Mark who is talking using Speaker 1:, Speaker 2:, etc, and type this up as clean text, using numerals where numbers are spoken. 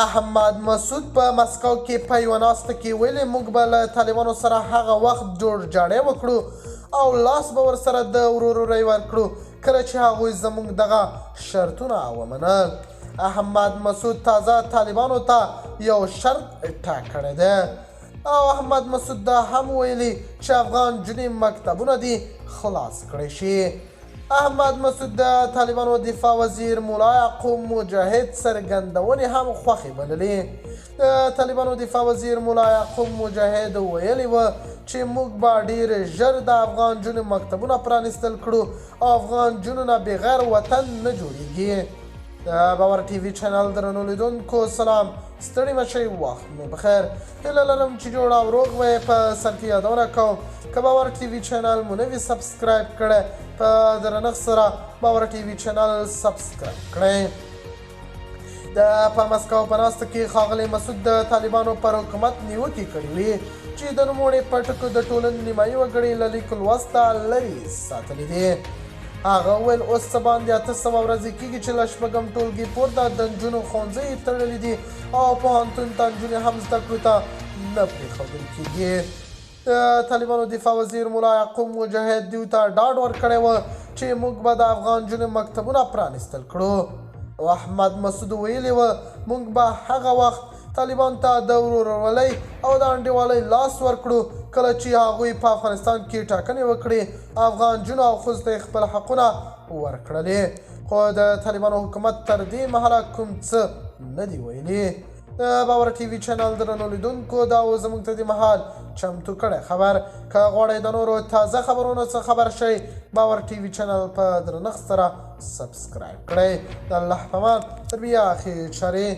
Speaker 1: احمد مسعود په مسکو کې په یوه ناسته کې ویلي موږ به له طالبانو سره هغه وخت جوړجاړی وکړو او لاس به ورسره د ورورۍ ورکړو کله چې هغوی زموږ دغه شرطونه ومنل. احمد مسعود تازه طالبانو ته یو شرط ټاکلی دی او احمد مسعود دا هم ویلي چې افغان جنۍ مکتبونه دې خلاص کړی شي. احمد مسعود د طالبانو دفاع وزیر مولا یعقوب مجاهد څرګندونې هم خوښې بللې. د طالبانو دفاع وزیر مولا یعقوب مجاهد ویلي و چې موږ به ډېر ژر د افغان جنو مکتبونه پرانیستل کړو او افغان جنو نه بغیر وطن نه جوړیږي. د باور ټي وي چینل درنو لیدونکو سلام، ستړي مه شئ، وخت مو بخیر. هیله لرم چې جوړ او روغ وئ. په سر کې یادونه کوم که باور ټي وي چینل مو نه وي سبسکرایب کړی، په درنښت سره باور ټي وي چینل سبسکرایب کړئ. د په مسکو په ناسته کې ښاغلی مسعود د طالبانو پر حکومت نیوکې کړې وې چې د نوموړي په ټکو د ټولنې نیمایي وګړي له لیک لوسته لرې ساتلي دي. هغه وویل اوس څه باندې 800 ورځې کېږي چې له شپږم ټولګي پورته د نجونو ښوونځي تړلي دي او پوهنتون ته نجونې هم زده کړو ته نه پرېښودل کېږي. د طالبانو دفاع وزیر مولا یعقوب مجاهد دوی ته ډاډ ورکړی و چې موږ به د افغان نجونو مکتبونه پرانیستل کړو. او احمد مسعود ویلي و موږ به هغه وخت طالبان ته د ورورولۍ او د انډیوالۍ لاس ورکړو کله چې هغوی په افغانستان کې ټاکنې وکړي، افغان نجونو او ښځو ته خپل حقونه ورکړلې. خو د طالبانو حکومت تر دې مهاله کوم څه نه دي ویلي. د باور ټي وي چینل درنو لیدونکو دا و زموږ ته د مهال چمتو کړی خبر. که غواړئ د نورو تازه خبرونو څخه خبر شئ، باور ټي وي چینل په درنښت سره سبسکرایب کړئ. د الله په امان، تر بیا ښې چارې.